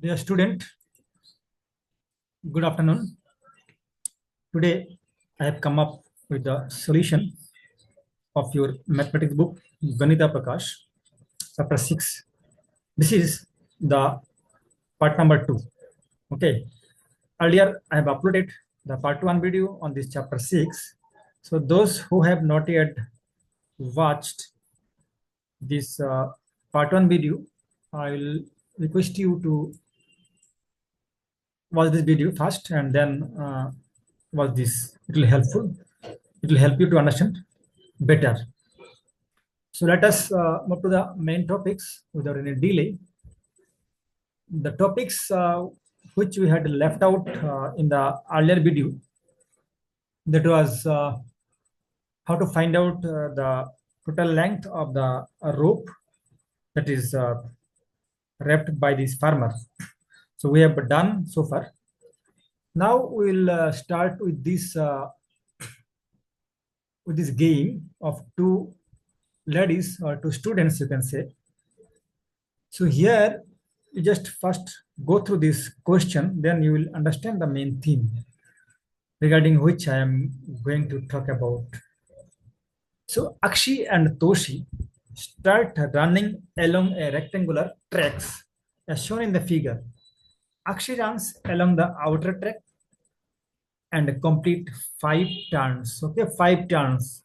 Dear student, good afternoon. Today I have come up with the solution of your mathematics book, Ganita Prakash, chapter 6. This is the part number 2. Okay. Earlier I have uploaded the part 1 video on this chapter 6. So those who have not yet watched this part 1 video, I will request you to watch this video first and then watch this. It will helpful. It will help you to understand better. So let us move to the main topics without any delay. The topics which we had left out in the earlier video, that was how to find out the total length of the rope that is wrapped by this farmer. So we have done so far. Now we will start with this game of two ladies or two students, you can say. So here you just first go through this question, then you will understand the main theme regarding which I am going to talk about. So Akshi and Toshi start running along a rectangular tracks as shown in the figure. Akshi runs along the outer track and complete 5 turns. Okay, 5 turns.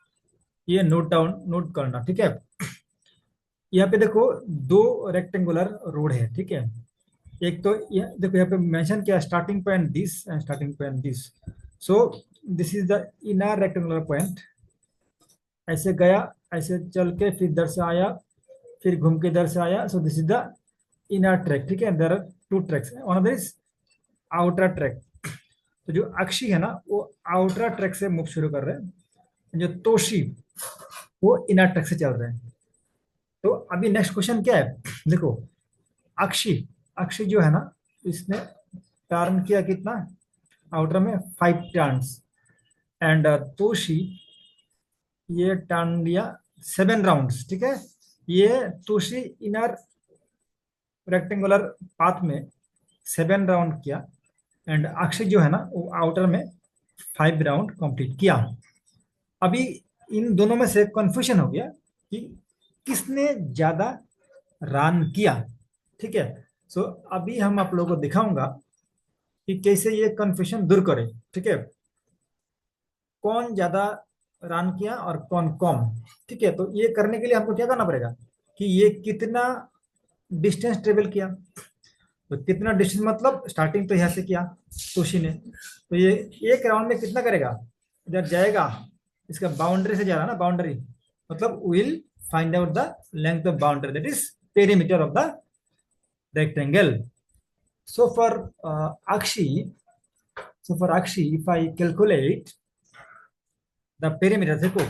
ये note करना, ठीक है। यहाँ पे देखो दो rectangular road है, ठीक है। एक तो देखो यहाँ पे मेंशन किया starting point this and starting point this. So this is the inner rectangular point. ऐसे गया, ऐसे चल के फिर इधर से आया, फिर घूम के इधर से आया। So this is the inner track, ठीक है। There are two tracks, one of this outer track. तो जो अक्षी है ना वो आउटर ट्रैक से मूव शुरू कर रहे हैं, जो तोशी वो इनर ट्रैक से चल रहे हैं। तो अभी नेक्स्ट क्वेश्चन क्या है, देखो अक्षी अक्षी जो है ना इसने टर्न किया कितना आउटर में 5 टर्न्स एंड तोशी ये टर्न लिया 7 राउंड्स, ठीक है। ये तोशी इनर रेक्टेंगुलर पाथ में 7 राउंड किया एंड अक्षय जो है ना वो आउटर में 5 राउंड कंप्लीट किया। अभी इन दोनों में से कंफ्यूजन हो गया कि किसने ज्यादा रन किया, ठीक है। सो अभी हम आप लोगों को दिखाऊंगा कि कैसे ये कंफ्यूजन दूर करें, ठीक है। कौन ज्यादा रन किया और कौन कम, ठीक है। तो ये करने के लिए हमको क्या करना पड़ेगा कि ये कितना डिस्टेंस ट्रेवल किया। तो कितना डिस्टेंस मतलब स्टार्टिंग तो यहाँ से किया तोशी ने, तो ये एक राउंड में कितना करेगा, इधर जाएगा, इसका बाउंड्री से जा रहा ना, बाउंड्री मतलब will find out the length of boundary, that is perimeter of the rectangle. So for Akshi, if I calculate the perimeter, देखो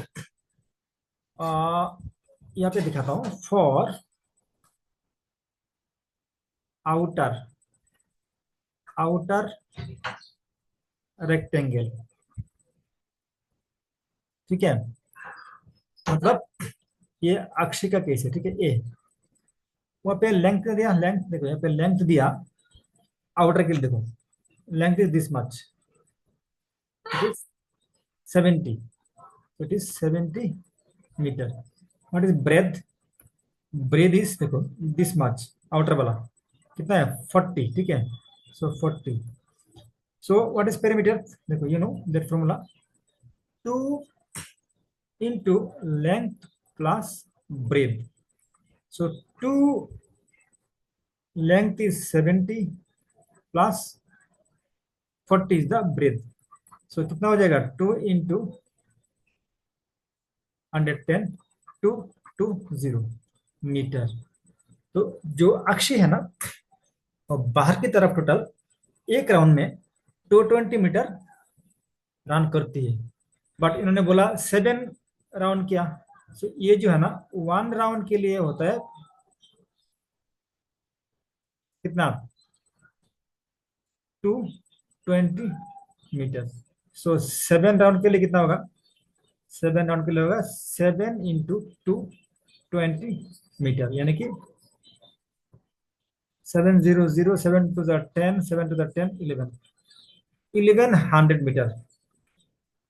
यहाँ पे दिखाता हूँ for outer rectangle, ठीक है। मतलब ये अक्षी का केस है, ठीक है। ए वहां पे लेंथ दिया, लेंथ देखो यहाँ पे लेंथ दिया आउटर के लिए, देखो length is this much, it is 70, it is 70 meter. What is breadth, breadth is देखो दिस मच, आउटर वाला कितना है 40, ठीक है। So 40, so what is perimeter, देखो you know that formula 2 into length plus breadth. So 2 length is 70 plus 40 is the breadth. So कितना हो जाएगा 2 into 110 220 मीटर। तो जो अक्षी है ना और बाहर की तरफ टोटल एक राउंड में 220 मीटर रन करती है, बट इन्होंने बोला 7 राउंड किया। सो ये जो है ना 1 राउंड के लिए होता है कितना 220 मीटर। सो 7 राउंड के लिए कितना होगा, 7 राउंड के लिए होगा 7 इंटू 220 मीटर, यानी कि 700, 7 to the 10, 7 to the 10, 1100 metre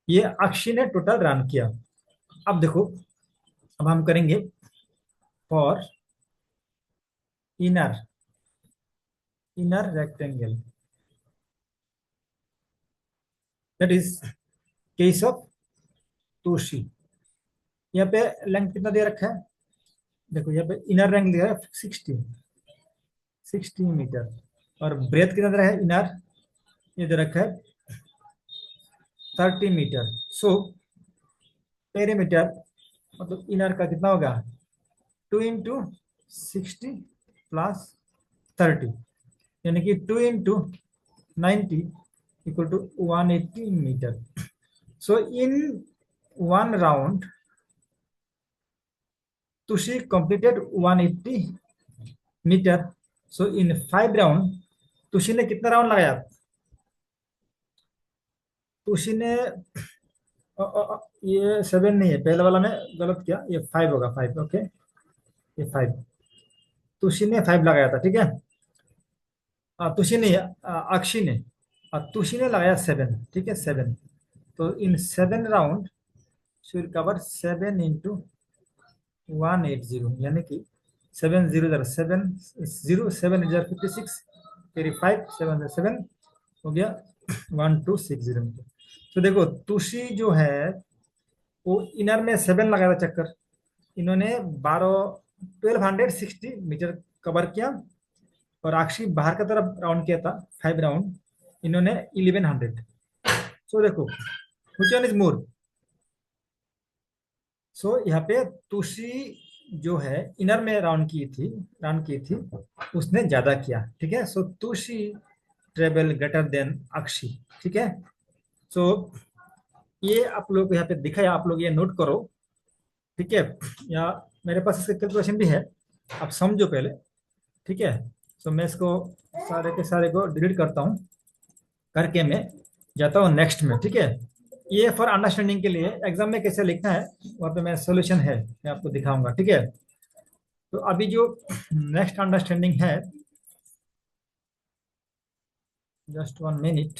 ये अक्षी ने टोटल रन किया। अब देखो, अब हम करेंगे for inner inner rectangle, that is case of Tushi. यहाँ पे लेंथ कितना दे रखा है, देखो यहाँ पे इनर लेंथ दिया है 60 मीटर, और ब्रेथ कितना दे रहा है इनर, ये दे रखा है 30 मीटर। सो पेरीमीटर मतलब इनर का कितना होगा, 2 into 60 + 30, यानी कि 2 into 90 = 180 metre. So in 1 round Tushi completed 180 metre. So in 5 round Tushi ने कितना राउंड लगाया, तुशी ने ये 7 नहीं है, पहले वाला में गलत किया, ये 5 होगा, 5 ओके, ये 5, तुशी ने 5 लगाया था, ठीक है। तुशी ने अक्षी ने तुशी ने लगाया 7, ठीक है 7। तो इन 7 राउंड विल कवर 7 × 180, यानी कि 7 0 7 0 7 फिर 5 7 7 हो गया 1260 मीटर। तो देखो तुशी जो है वो इनर में 7 लगाया था चक्कर, इन्होंने 1260 मीटर कवर किया, और अक्षी बाहर की तरफ राउंड किया था 5 राउंड, इन्होंने 1100। सो देखो व्हिच वन इज मोर। सो यहाँ पे तुशी जो है इनर में राउंड की थी उसने ज्यादा किया, ठीक है। सो तुशी ट्रेवल ग्रेटर देन अक्षी, ठीक है। सो ये आप लोग यहाँ पे दिखाया, आप लोग ये नोट करो, ठीक है। या मेरे पास इसका कैलकुलेशन भी है, आप समझो पहले, ठीक है। तो मैं इसको सारे के सारे को डिलीट करता हूँ, करके मैं जाता हूँ नेक्स्ट में, ठीक है। ये फॉर अंडरस्टैंडिंग के लिए एग्जाम में कैसे लिखना है वहाँ पे मैं सोल्यूशन है मैं आपको दिखाऊंगा, ठीक है। तो अभी जो नेक्स्ट अंडरस्टैंडिंग है, just 1 minute.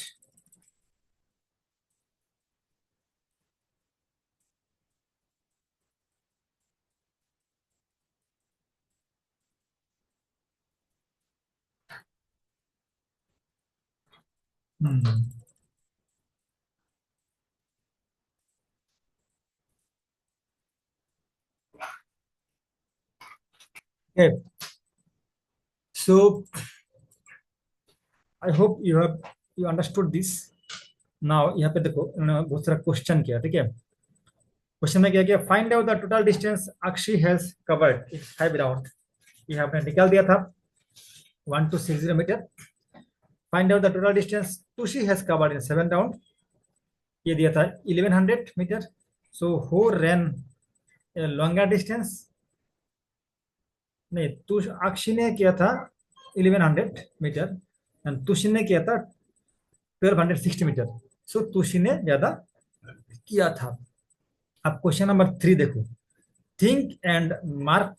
Okay, so I hope you understood this. Now यहाँ पे देखो उन्होंने बहुत सारा क्वेश्चन किया, ठीक है। क्वेश्चन में क्या किया, find out the total distance Akshi has covered in 5 round. ये आपने निकाल दिया था 1260 metre. Find out the total distance Tushi has covered in 7 round, ये दिया था 1100 metre. So who run a longer distance, नहीं अक्षी ने किया था 1100 मीटर एंड तुशी ने किया था 1260 मीटर। सो तुशी ने ज्यादा किया था। अब क्वेश्चन नंबर 3 देखो, think and mark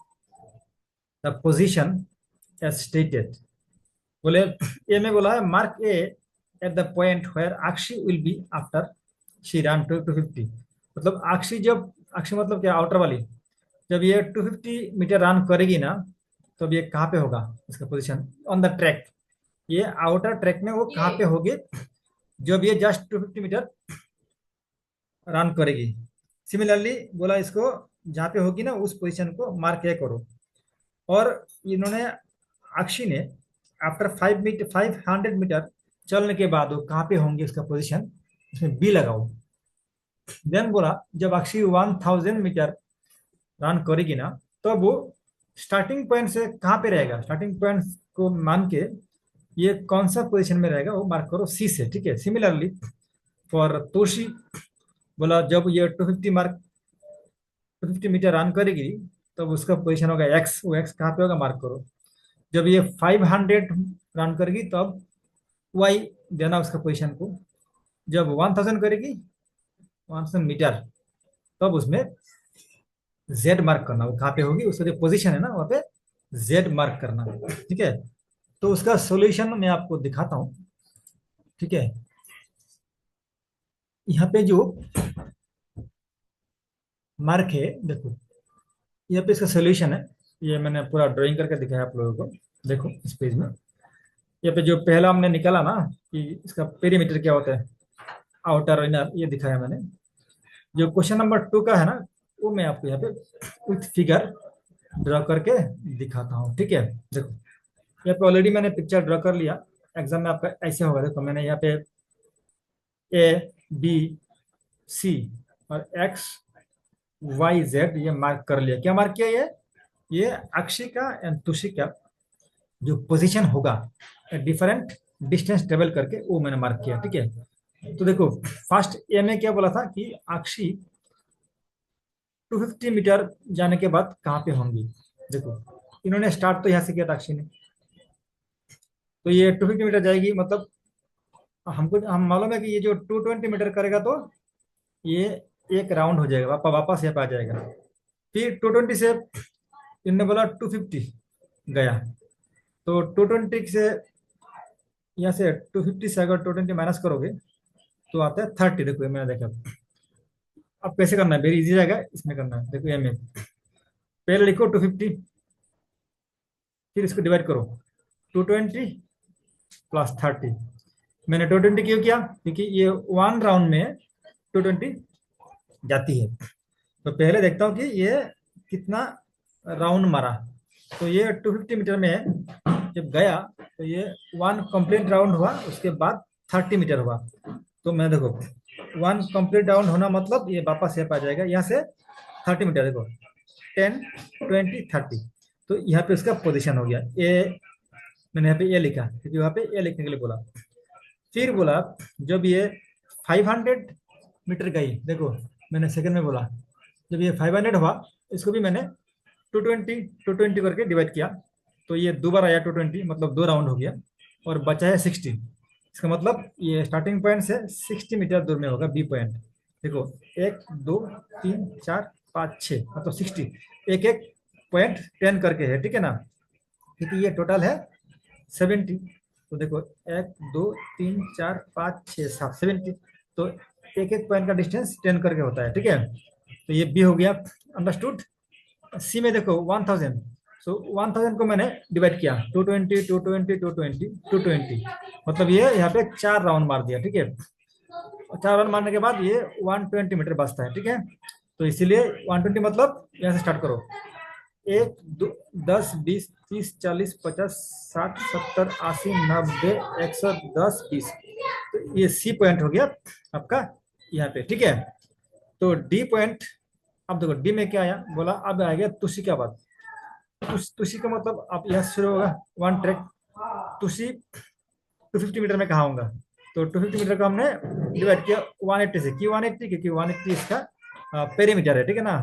the position as stated. बोले ए में बोला है mark a at the point where Akshi will be after she run to 250। मतलब अक्षी मतलब क्या, आउटर वाली, जब ये 250 मीटर रन करेगी ना, तो ये कहाँ पे होगा इसका पोजीशन ऑन द ट्रैक, ये आउटर ट्रैक में वो कहाँ पे होगी जब ये जस्ट 250 मीटर रन करेगी। सिमिलरली बोला इसको जहाँ पे होगी ना उस पोजीशन को मार्क ए करो। और इन्होंने अक्षी ने आफ्टर 500 मीटर चलने के बाद वो कहाँ पे होंगे उसका पोजीशन, इसमें बी लगाओ। देन बोला जब अक्षी 1000 मीटर रन करेगी ना, तो वो स्टार्टिंग पॉइंट से कहाँ पे रहेगा, स्टार्टिंग पॉइंट को मान के ये कौन सा पोजीशन में रहेगा वो मार्क करो सी से, ठीक है। सिमिलरली फॉर तोशी बोला जब ये 250 मीटर रन करेगी तब उसका पोजीशन होगा एक्स, वो एक्स कहाँ पे होगा मार्क करो। जब ये 500 रन करेगी तब वाई देना उसका पोजीशन को। जब 1000 करेगी 1000 मीटर तब उसमें जेड मार्क करना, वो कहाँ पे होगी उसका जो पोजीशन है ना वहाँ पे जेड मार्क करना, ठीक है। तो उसका सॉल्यूशन मैं आपको दिखाता हूँ। ठीक है, यहाँ पे जो मार्क है देखो, यहाँ पे इसका सॉल्यूशन है। ये मैंने पूरा ड्राइंग करके दिखाया आप लोगों को। देखो इस पेज में, यहाँ पे जो पहला हमने निकाला ना कि इसका पेरीमीटर क्या होता है, आउटर इनर, ये दिखाया मैंने। जो क्वेश्चन नंबर 2 का है ना, वो मैं आपको यहाँ पे विथ फिगर ड्रॉ करके दिखाता हूँ। ठीक है, देखो यहाँ पे ऑलरेडी मैंने पिक्चर ड्रॉ कर लिया। एग्जाम में आपका ऐसे होगा, देखो मैंने यहाँ पे ए बी सी और एक्स वाई जेड ये मार्क कर लिया। क्या मार्क किया? ये अक्षी का एंड तुषी का जो पोजीशन होगा डिफरेंट डिस्टेंस ट्रेवल करके, वो मैंने मार्क किया। ठीक है, तो देखो फर्स्ट ए में क्या बोला था कि अक्षी 250 मीटर जाने के बाद कहाँ पे होंगी। देखो इन्होंने स्टार्ट तो यहाँ से किया था अक्षी ने, तो ये 250 मीटर जाएगी, मतलब हमको हम मालूम है कि ये जो 220 मीटर करेगा तो ये एक राउंड हो जाएगा, वापस यहाँ पे आ जाएगा। फिर 220 से इनने बोला 250 गया, तो 220 से यहाँ से 250 से अगर 220 माइनस करोगे तो आता है 30। देखो ये मैंने देखा। अब कैसे करना है, वेरी इजी रहेगा, इसमें करना है। देखो ये में पहले लिखो 250, फिर इसको डिवाइड करो 220 प्लस 30। मैंने 220 क्यों किया? क्योंकि ये वन राउंड में 220 जाती है। तो पहले देखता हूँ कि ये कितना राउंड मारा। तो ये 250 मीटर में जब गया तो ये वन कंप्लीट राउंड हुआ, उसके बाद 30 मीटर हुआ। तो मैं देखो वन कंप्लीट राउंड होना मतलब ये वापस यहाँ पे आ जाएगा, यहाँ से 30 मीटर। देखो 10 20 30, तो यहाँ पे उसका पोजीशन हो गया ए। मैंने यहाँ पे ए लिखा क्योंकि वहाँ पे ए लिखने के लिए बोला। फिर बोला जब ये 500 मीटर गई, देखो मैंने सेकंड में बोला, जब ये 500 हुआ इसको भी मैंने 220 करके डिवाइड किया, तो ये दो बार आया 220, मतलब दो राउंड हो गया और बचा है 60। इसका मतलब ये स्टार्टिंग पॉइंट से 60 मीटर दूर में होगा बी पॉइंट। देखो 1 2 3 4 5 6, मतलब 60, एक एक पॉइंट 10 करके है। ठीक है ना, क्योंकि ये टोटल है 70। तो देखो 1 2 3 4 5 6 7 70, तो एक एक पॉइंट का डिस्टेंस 10 करके होता है। ठीक है, तो ये बी हो गया, अंडरस्टूड। सी में देखो 1000, सो 1000 को मैंने डिवाइड किया 220 220 220 220, मतलब ये यहाँ पे 4 राउंड मार दिया। ठीक है, और 4 राउंड मारने के बाद ये 120 मीटर बचता है। ठीक है, तो इसीलिए 120 मतलब यहाँ से स्टार्ट करो, 1 2 10 20 30 40 50 60 70 80 90 110 20, तो ये सी पॉइंट हो गया आपका यहाँ पे। ठीक है, तो डी पॉइंट। अब देखो डी में क्या आया, बोला अब आ गया तुषी का बात। तुषी का मतलब अब यहाँ से शुरू होगा वन ट्रैक। तुषी 250 मीटर में कहाँ होगा, तो 250 मीटर का हमने डिवाइड किया 180 से। क्यों 180? क्योंकि 180 इसका पेरीमीटर है। ठीक है ना,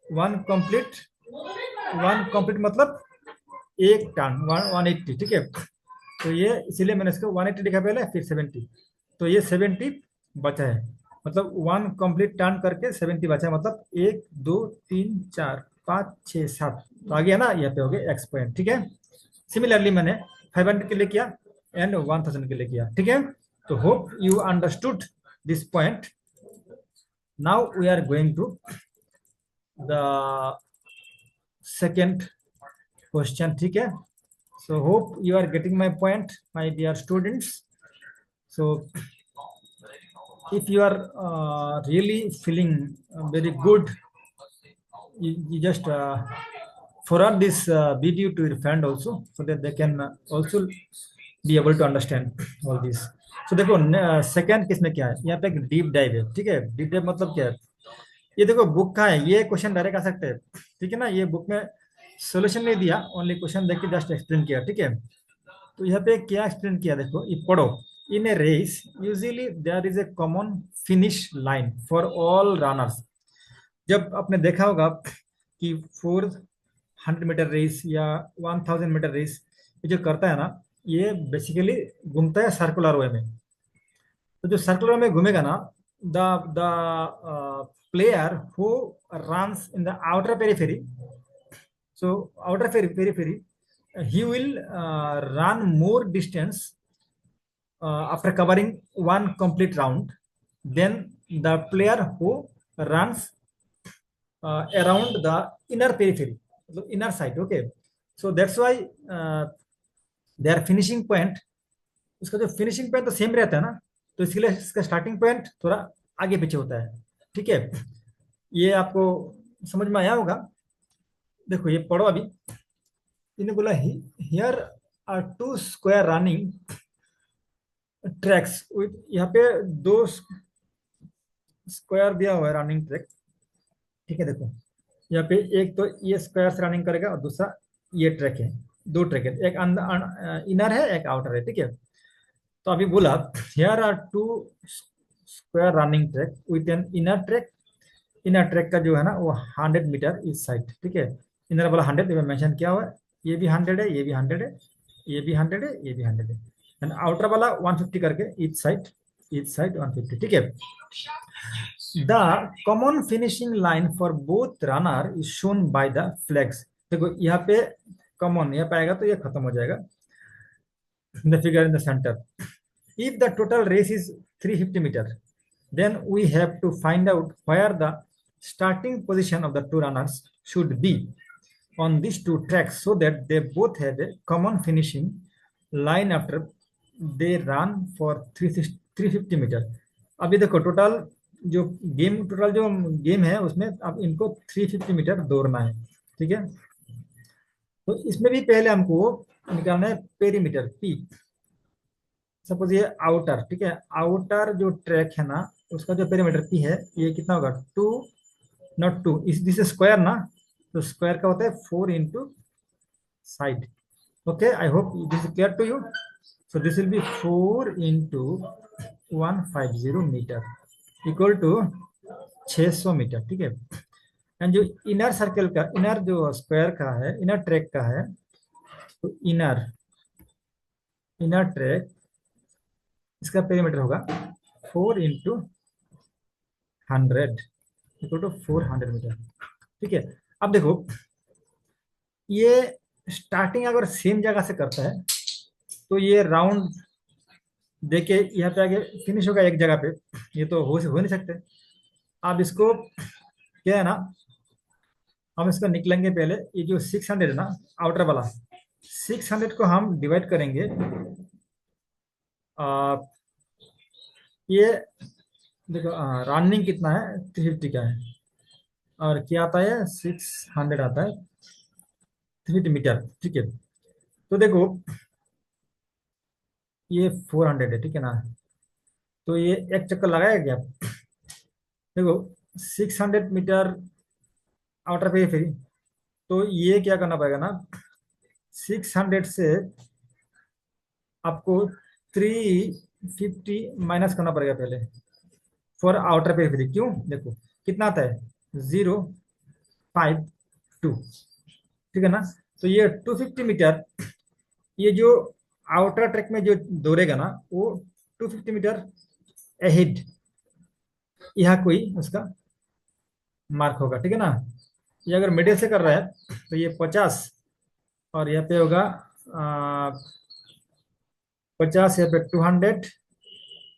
वन कंप्लीट, वन कंप्लीट मतलब एक टर्न 180। ठीक है, तो ये इसीलिए मैंने इसको 180 लिखा पहले, फिर 70, तो ये 70 बचा है, मतलब वन कंप्लीट टर्न करके 70 बचा है, मतलब 1 2 3 4 5 6 7, तो आ गया ना, यहाँ पे हो गया एक्स पॉइंट। ठीक है, सिमिलरली मैंने 500 के लिए किया एंड 1000 के लिए किया। ठीक है, तो hope you understood this point. Now we are going to the second question. ठीक है, so hope you are getting my point, my dear students. So if you are really feeling very good, you just forward this video to your friend also, so that they can also be able to understand all this. So देखो second किस में क्या है, यहाँ पे एक deep dive है। ठीक है, डीप डाइव मतलब क्या है, ये देखो बुक का है, ये क्वेश्चन डायरेक्ट आ सकते हैं। ठीक है ना, ये बुक में सोल्यूशन नहीं दिया, ओनली क्वेश्चन देख के जस्ट एक्सप्लेन किया। ठीक है, तो यहाँ पे क्या एक्सप्लेन किया, देखो ये पढ़ो। In a race usually there is a common finish line for all runners. जब आपने देखा होगा कि 400 मीटर रेस या 1000 मीटर रेस, ये जो करता है ना, ये बेसिकली घूमता है सर्कुलर वे में। तो जो सर्कुलर में घूमेगा ना, the the player who runs in the outer periphery, so outer periphery he will run more distance after covering one complete round than the player who runs around the inner periphery, the inner side. Okay, so that's why their finishing point, उसका जो finishing point तो same रहता है ना, तो इसके लिए इसका स्टार्टिंग पॉइंट थोड़ा आगे पीछे होता है। ठीक है, ये आपको समझ में आया होगा। देखो ये पढ़ो अभी। इन्हें बोला here are two square running tracks with, यहाँ पे दो स्क्वायर दिया हुआ है रनिंग ट्रैक। ठीक है, देखो यहाँ पे एक तो ये स्क्वायर से रनिंग करेगा और दूसरा ये ट्रैक है, दो ट्रैक है, एक इनर है एक आउटर है। ठीक है, तो अभी बोला here are two square running track with an inner track. Inner track का जो है ना वो 100 मीटर इस साइड। ठीक है, इनर वाला 100 में मेंशन किया हुआ है, ये भी 100 है, ये भी 100 है, ये भी 100 है, ये भी 100 है, एंड आउटर वाला 150 करके ईच साइड, ईच साइड 150। ठीक है, the common finishing line for both runner is shown by the flags. देखो यहाँ पे कॉमन यहाँ पे आएगा तो ये खत्म हो जाएगा, the figure in the centre. If the total race is 350 meter, then we have to find out where the starting position of the two runners should be on these two tracks so that they both have a common finishing line after they run for 350 meter। अभी देखो total जो total जो game है उसमें अब इनको 350 metre दौड़ना है। ठीक है, तो इसमें भी पहले हमको निकालना है पेरीमीटर पी। सपोज ये आउटर, ठीक है, आउटर जो ट्रैक है ना उसका जो पेरीमीटर पी है ये कितना होगा, 2, नॉट 2, इस दिस स्क्वायर ना, तो स्क्वायर का होता है 4 into side. Okay, I hope this is clear to you. So this will be 4 into 150 meter equal to 600 meter. ठीक है, एंड जो इनर सर्कल का, इनर जो स्क्वायर का है, इनर ट्रैक का है, तो इनर इनर ट्रैक इसका पेरीमीटर होगा 4 इंटू 100 इक्वल टू 400 मीटर। ठीक है, अब देखो ये स्टार्टिंग अगर सेम जगह से करता है तो ये राउंड देके यहाँ पे आगे फिनिश होगा एक जगह पे, ये तो हो नहीं सकते। अब इसको क्या है ना, हम इसको निकलेंगे पहले, ये जो 600 है ना आउटर वाला, 600 को हम डिवाइड करेंगे। ये देखो रनिंग कितना है, 350 का है, और क्या आता है 600 आता है 350 मीटर। ठीक है, तो देखो ये 400 है, ठीक है ना, तो ये एक चक्कर लगाया क्या, देखो 600 मीटर आउटर पेरिफेरी, तो ये क्या करना पड़ेगा ना, 600 से आपको 350 माइनस करना पड़ेगा पहले फॉर आउटर पेरिफेरी। क्यों, देखो कितना आता है 052। ठीक है ना, तो ये 250 मीटर, ये जो आउटर ट्रैक में जो दौड़ेगा ना वो 250 मीटर अहेड, यहाँ कोई उसका मार्क होगा। ठीक है ना, ये अगर मिडिल से कर रहा है तो ये 50, और यहाँ पे होगा 50, यहाँ पे 200,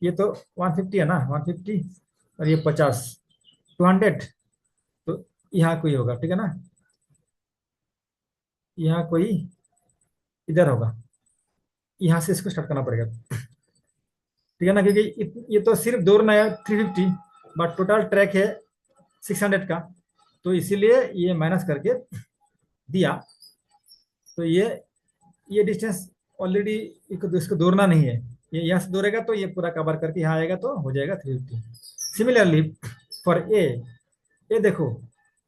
ये तो 150 है ना, 150, और ये 50, 200, तो यहाँ कोई होगा। ठीक है ना, यहाँ कोई इधर होगा, यहाँ से इसको स्टार्ट करना पड़ेगा। ठीक है ना, क्योंकि ये तो सिर्फ दौड़ना है 350, बट टोटल ट्रैक है 600 का, तो इसीलिए ये माइनस करके दिया। तो ये डिस्टेंस ऑलरेडी इसको दौड़ना नहीं है, ये यहाँ से दौड़ेगा तो ये पूरा कवर करके यहाँ आएगा तो हो जाएगा 350। सिमिलरली फॉर ए देखो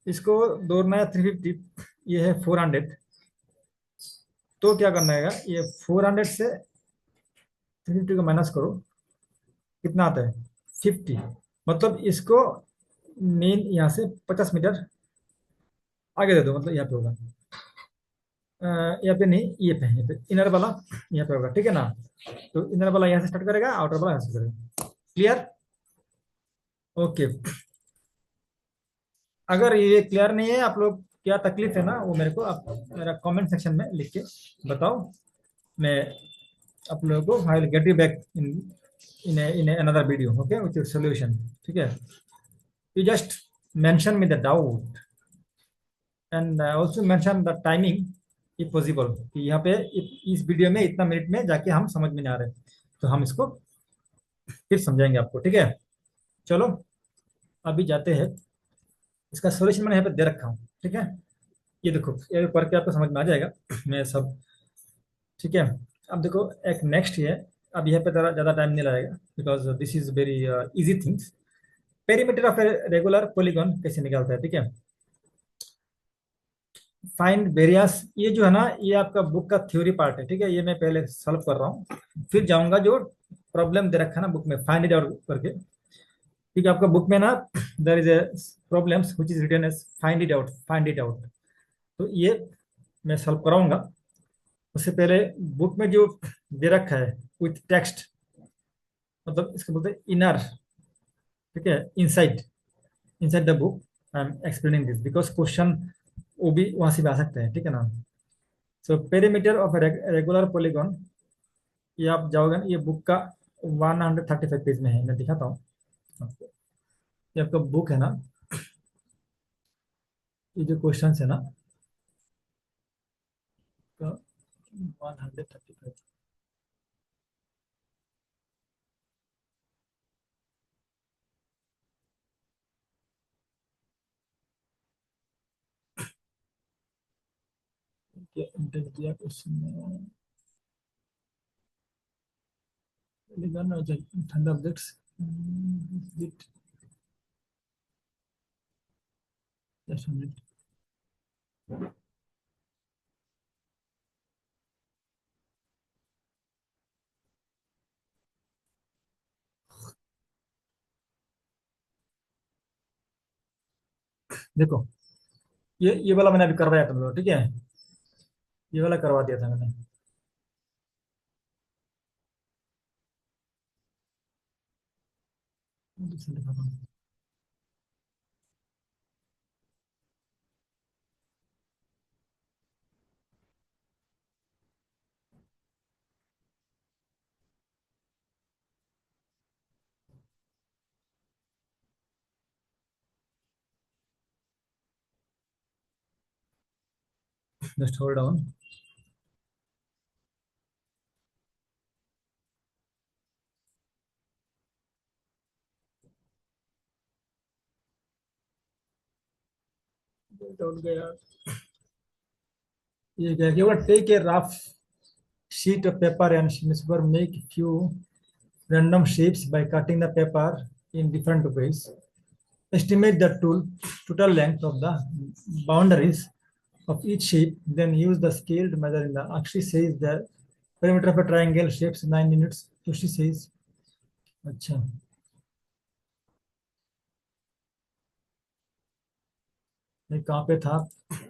इसको दौड़ना है 350, ये है 400, तो क्या करना है, ये 400 से 350 को माइनस करो, कितना आता है 50, मतलब इसको मेन यहाँ से 50 मीटर आगे दे दो, मतलब यहाँ पे होगा, यहाँ पे नहीं, ये पे, यहाँ पे इनर वाला यहाँ पे होगा। ठीक है ना, तो इनर वाला यहाँ से स्टार्ट करेगा, आउटर वाला यहाँ से करेगा। Clear, okay. अगर ये क्लियर नहीं है आप लोग क्या तकलीफ है ना, वो मेरे को आप मेरा कमेंट सेक्शन में लिख के बताओ। मैं आप लोगों को आई will get you back in another video, okay, with your solution. ठीक है, you just mention me the doubt and also mention the timing if possible, कि यहाँ पे इस वीडियो में इतना मिनट में जाके हम समझ में नहीं आ रहे, तो हम इसको फिर समझाएंगे आपको। ठीक है, चलो अभी जाते हैं। इसका सॉल्यूशन मैंने यहाँ पे दे रखा हूँ। ठीक है, ये देखो, ये पढ़ के आपको समझ में आ जाएगा मैं सब। ठीक है, अब देखो एक नेक्स्ट है। अब यहाँ पे ज़्यादा टाइम नहीं लगेगा, because this is very easy things. Perimeter of a regular polygon कैसे निकालता है? ठीक है, फाइंड वेरियस, ये जो है ना, ये आपका बुक का थ्योरी पार्ट है। ठीक है, ये मैं पहले सॉल्व कर रहा हूँ, फिर जाऊंगा जो प्रॉब्लम दे रखा है ना बुक में, फाइंड इट आउट करके। ठीक है, आपका बुक में ना there is a problems which is written as find it out, find it out. तो ये मैं सॉल्व कराऊंगा। उससे पहले बुक में जो दे रखा है विथ टेक्स्ट, मतलब इसको बोलते हैं इनर। ठीक है, inside, inside the book I am explaining this because question वो भी वहां से भी आ सकते हैं। ठीक है ना। So perimeter of regular polygon, ये आप जाओगे ना, ये बुक का 135 पेज में है, मैं दिखाता हूँ आपको। ये आपका बुक है ना, ये जो क्वेश्चन है ना, तो 135, दिया क्वेश्चन में, ठंड ऑब्जेक्ट्स, जस्ट मिनट। देखो, ये वाला मैंने अभी करवाया तुम लोग। ठीक है, ये वाला करवा दिया था मैंने। Just hold on. डाउन गया। ये क्या कि take a rough sheet of paper and newspaper, make few random shapes by cutting the paper in different ways. Estimate the total length of the boundaries of each shape, then use the scale to measure in the. Akshi says the perimeter of a triangle shapes 9 units. Tushi says, अच्छा, मैं कहाँ पे था?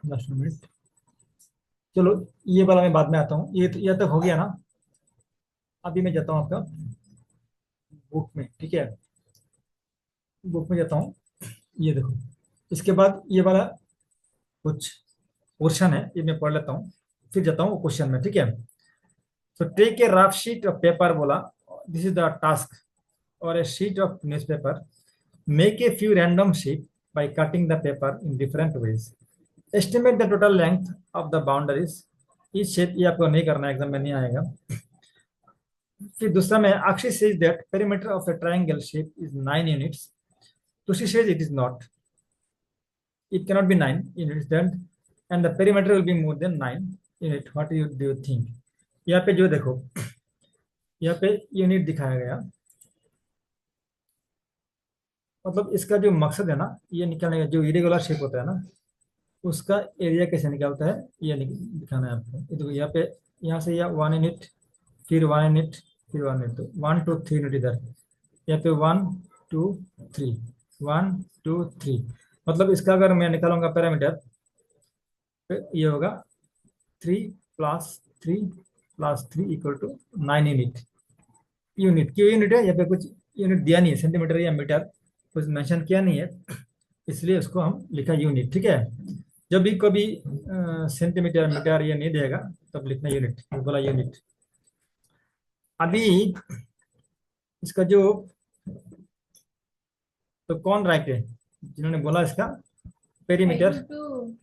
Last minute. चलो, ये वाला मैं बाद में आता हूँ। ये तक हो गया ना। अभी मैं जाता हूँ आपका बुक में। ठीक है, बुक में जाता हूँ। ये देखो, इसके बाद ये वाला कुछ पोर्शन है, ये मैं पढ़ लेता हूँ, फिर जाता हूँ क्वेश्चन में। ठीक है, तो take a rough sheet of paper बोला, दिस इज द टास्क, और a sheet of newspaper, make a few random shape by cutting the paper in different ways. Estimate the total length of the boundaries. each shape, ये आपको नहीं करना, exam में नहीं आएगा। फिर दूसरा में, Akshay says that perimeter of a triangle shape is 9 units. Tushi says it is not, it cannot be 9 units, then and the perimeter will be more than 9 unit. What do you think? यहाँ पे जो देखो, यहाँ पे unit दिखाया गया, मतलब इसका जो मकसद है ना, ये निकालने का, जो इरेगुलर शेप होता है ना, उसका एरिया कैसे निकालता है, ये दिखाना है आपको। ये देखो, यहाँ पे, यहाँ से यह 1 यूनिट, फिर 1 यूनिट, फिर 1 यूनिट, तो 1 2 3 यूनिट इधर, यहाँ पे 1 2 3, 1 2 3, मतलब इसका अगर मैं निकालूंगा पैरामीटर, तो ये होगा 3 + 3 + 3 = 9 यूनिट। यूनिट क्यों यूनिट है? यहाँ पे कुछ यूनिट दिया नहीं है, सेंटीमीटर या मीटर कुछ मेंशन किया नहीं है, इसलिए उसको हम लिखा यूनिट। ठीक है, जब भी कभी सेंटीमीटर मीटर ये नहीं देगा, तब लिखना यूनिट, बोला यूनिट। अभी इसका जो, तो कौन राइट है जिन्होंने बोला इसका पेरीमीटर?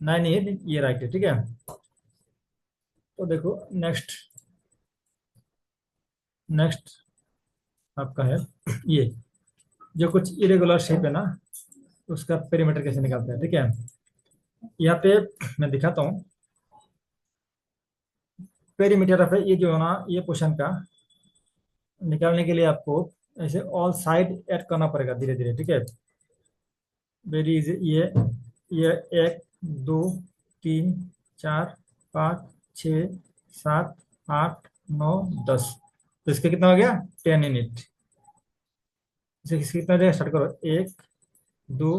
नहीं नहीं, ये राइट है, ठीक है। तो देखो नेक्स्ट, नेक्स्ट आपका है ये, जो कुछ इरेगुलर शेप है ना, उसका पेरीमीटर कैसे निकालते हैं, ठीक है। यहाँ पे मैं दिखाता हूँ। पेरीमीटर ऑफ ये जो है ना, ये क्वेश्चन का निकालने के लिए आपको ऐसे ऑल साइड ऐड करना पड़ेगा धीरे धीरे, ठीक है। Very easy. ये एक, दो, तीन, चार, पाँच, छ, सात, आठ, नौ, 10। तो इसका कितना हो गया? 10 यूनिट। इसे कितना देगा? स्टार्ट करो। एक, दो,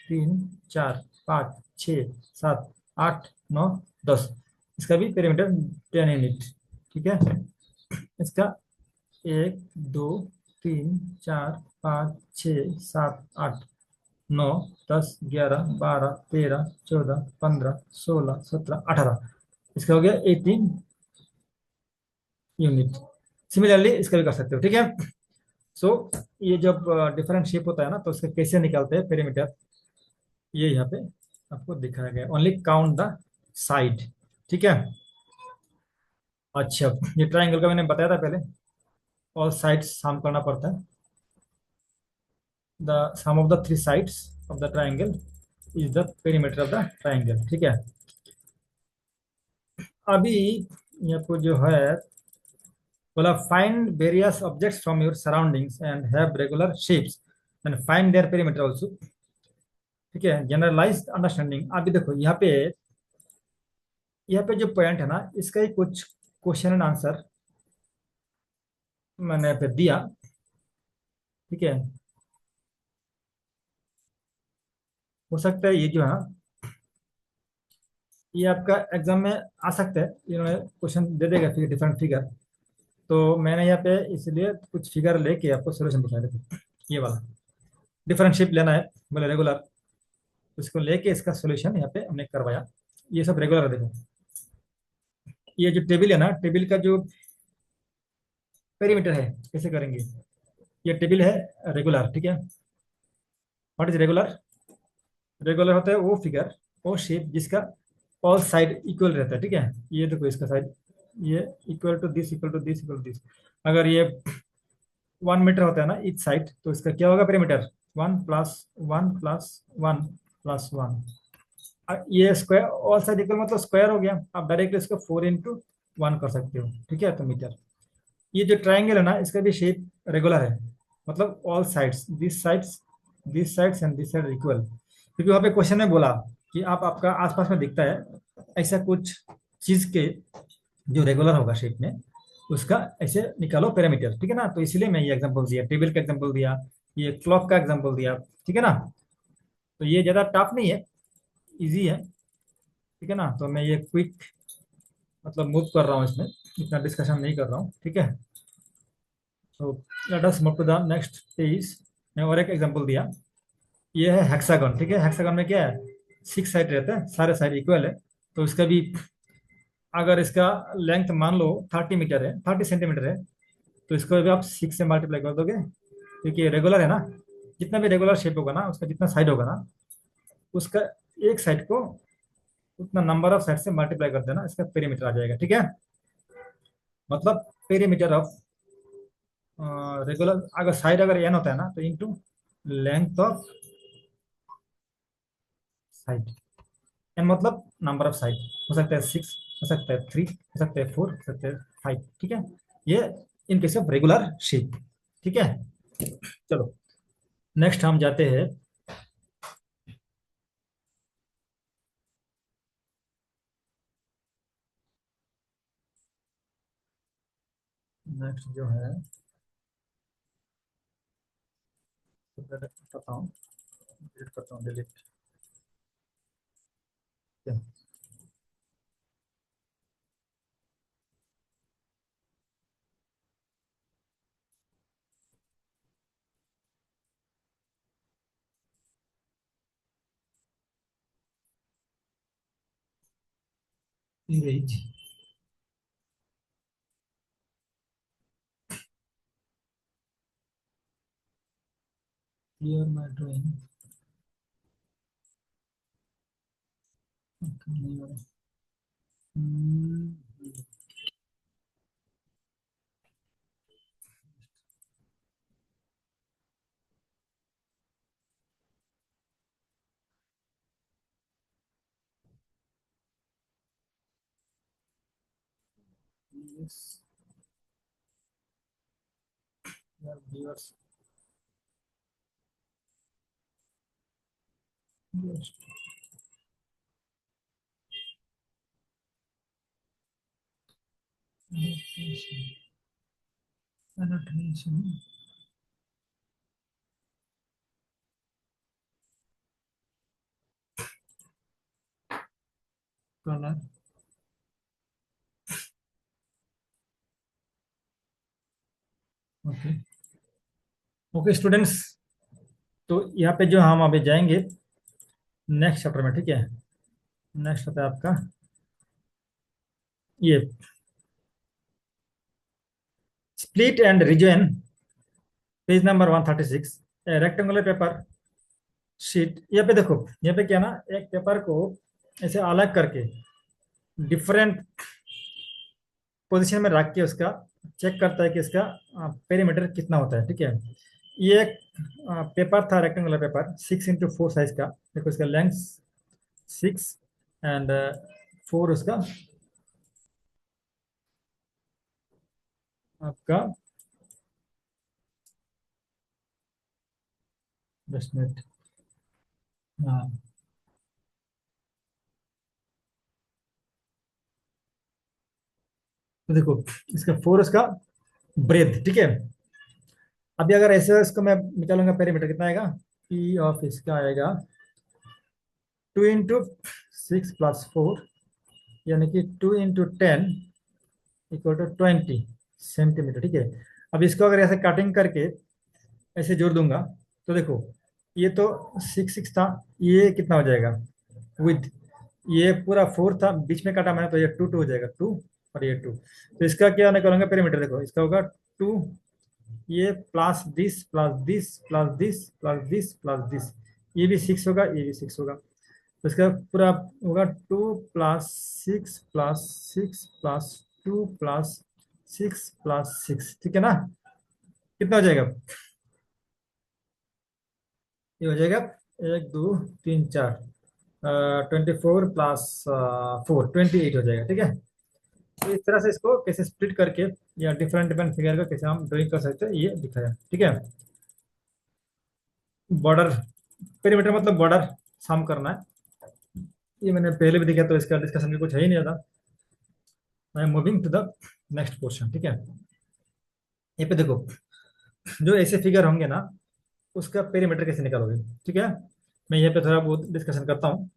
तीन, चार, पाँच, छ, सात, आठ, नौ, 10। इसका भी पेरीमीटर 10 यूनिट, ठीक है। इसका एक, दो, तीन, चार, पाँच, छ, सात, आठ, 9, 10, 11, 12, 13, 14, 15, 16, 17, 18। इसका हो गया 18 यूनिट। सिमिलरली इसका भी कर सकते हो, ठीक है। सो ये जब डिफरेंट शेप होता है ना, तो इसका कैसे निकालते हैं पेरीमीटर, ये यहाँ पे आपको दिखाया गया। ओनली काउंट द साइड, ठीक है। अच्छा, ये ट्राइंगल का मैंने बताया था पहले, ऑल साइड्स सम करना पड़ता है। The sum of the three sides of the triangle is the perimeter of the triangle, ठीक है। अभी ये आपको जो है बोला, find various objects from your surroundings and have regular shapes and find their perimeter also, ठीक है। Generalized understanding. अभी देखो यहाँ पे जो पॉइंट है ना, इसका ही कुछ क्वेश्चन एंड आंसर मैंने पे दिया, ठीक है। हो सकता है ये जो है ना, ये आपका एग्जाम में आ सकता है, इन्होंने क्वेश्चन दे देगा फिर डिफरेंट फिगर। तो मैंने यहाँ पे इसलिए कुछ फिगर लेके आपको सोल्यूशन दिखाया। देखो ये वाला डिफरेंशिएट लेना है, बोले रेगुलर, उसको लेके इसका सोल्यूशन यहाँ पे हमने करवाया। ये सब रेगुलर है, देखो। ये जो टेबल है ना, टेबल का जो पेरीमीटर है कैसे करेंगे, ये टेबल है रेगुलर, ठीक है। What is regular? रेगुलर होता है वो फिगर, वो शेप जिसका ऑल साइड इक्वल रहता है, ठीक है। ये देखो इसका साइड, ये equal to this, equal to this, equal to this. अगर ये 1 मीटर होता है ना इच साइड, तो इसका क्या होगा पेरीमीटर? 1 + 1 + 1 + 1। ये स्क्वायर, ऑल साइड इक्वल मतलब स्क्वायर हो गया। आप डायरेक्टली इसको 4 × 1 कर सकते हो, ठीक है, तो मीटर। ये जो ट्राइंगल है ना, इसका भी शेप रेगुलर है, मतलब all sides, this sides and this side equal. क्योंकि वहाँ पे क्वेश्चन में बोला कि आप, आपका आसपास में दिखता है ऐसा कुछ चीज के जो रेगुलर होगा शेप में, उसका ऐसे निकालो पैरामीटर, ठीक है ना। तो इसलिए मैं ये एग्जांपल दिया, टेबल का एग्जांपल दिया, ये क्लॉक का एग्जांपल दिया, ठीक है ना। तो ये ज्यादा टफ नहीं है, इजी है, ठीक है ना। तो मैं ये क्विक मतलब मूव कर रहा हूँ इसमें, इतना डिस्कशन नहीं कर रहा हूँ, ठीक है। तो let us move to the next page. मैं और एक एग्जांपल दिया, ये है हेक्सागन, ठीक है। हेक्सागन में क्या है? 6 साइड रहते हैं, सारे साइड इक्वल है। तो इसका भी, अगर इसका लेंथ मान लो 30 मीटर है, 30 सेंटीमीटर है, तो इसको भी आप 6 से मल्टीप्लाई कर दोगे, क्योंकि रेगुलर है ना। जितना भी रेगुलर शेप होगा ना, उसका जितना साइड होगा ना, उसका एक साइड को उतना नंबर ऑफ साइड से मल्टीप्लाई कर देना, इसका पेरीमीटर आ जाएगा, ठीक है। मतलब पेरीमीटर ऑफ रेगुलर, अगर साइड अगर एन होता है ना, तो into length of side. N मतलब नंबर ऑफ साइड, हो सकता है 6, हो सकता है 3, हो सकता है 4, हो सकता है 5, ठीक है। ये in case of regular shape, ठीक है। चलो नेक्स्ट हम जाते हैं। नेक्स्ट जो है, करता हूँ, डिलीट करता हूँ, delete. erase, clear my drawing. Okay, नहीं हो रहा। हम्म, yes, your viewers, yes, annotation, color, okay. Okay students, तो यहाँ पे जो हम अभी जाएंगे नेक्स्ट चैप्टर में, ठीक है। नेक्स्ट होता है आपका ये split and rejoin, page number 136, rectangular paper sheet. यहाँ पे देखो, यहाँ पे क्या ना, एक पेपर को ऐसे अलग करके डिफरेंट पोजीशन में रख के उसका चेक करता है कि इसका पेरीमीटर कितना होता है, ठीक है। ये एक पेपर था, रेक्टेंगुलर पेपर 6x4 साइज का। देखो इसका लेंथ 6 एंड 4 उसका आपका, जस्ट मिनट, हाँ, तो देखो इसका 4 उसका ब्रेथ, ठीक है। अभी अगर ऐसे इसको मैं निकालूंगा, पेरीमीटर कितना आएगा, पी ऑफ इसका आएगा 2 × 6 + 4, यानी कि 2 × 10 = 20 सेंटीमीटर, ठीक है। अब इसको अगर ऐसे कटिंग करके ऐसे जोड़ दूंगा, तो देखो ये तो 6 6 था, ये कितना हो जाएगा विद, ये पूरा 4 था, बीच में काटा मैंने, तो ये 2 2 हो जाएगा, 2 और ये 2। तो इसका क्या निकालूंगा पेरीमीटर, देखो इसका होगा 2, ये plus this plus this plus this plus this plus this, ये भी 6 होगा, ये भी 6 होगा। तो इसका पूरा होगा 2 + 6 + 2 + 6 + 6, ठीक है ना। कितना हो जाएगा, ये हो जाएगा 1 2 3 4, 24 + 4 28 हो जाएगा, ठीक है। तो इस तरह से इसको कैसे स्प्लिट करके या डिफरेंट डिफरेंट फिगर का कैसे हम ड्राइंग कर सकते हैं, ये दिखाया, ठीक है। बॉर्डर, पेरीमीटर मतलब बॉर्डर सम करना है, ये मैंने पहले भी दिखाया, तो इसका डिस्कशन में कुछ है ही नहीं ज़्यादा। I am moving to the next portion, ठीक है। ये पे देखो, जो ऐसे फिगर होंगे ना, उसका पेरीमीटर कैसे निकालोगे, ठीक है। मैं यहाँ पे थोड़ा बहुत डिस्कशन करता हूँ।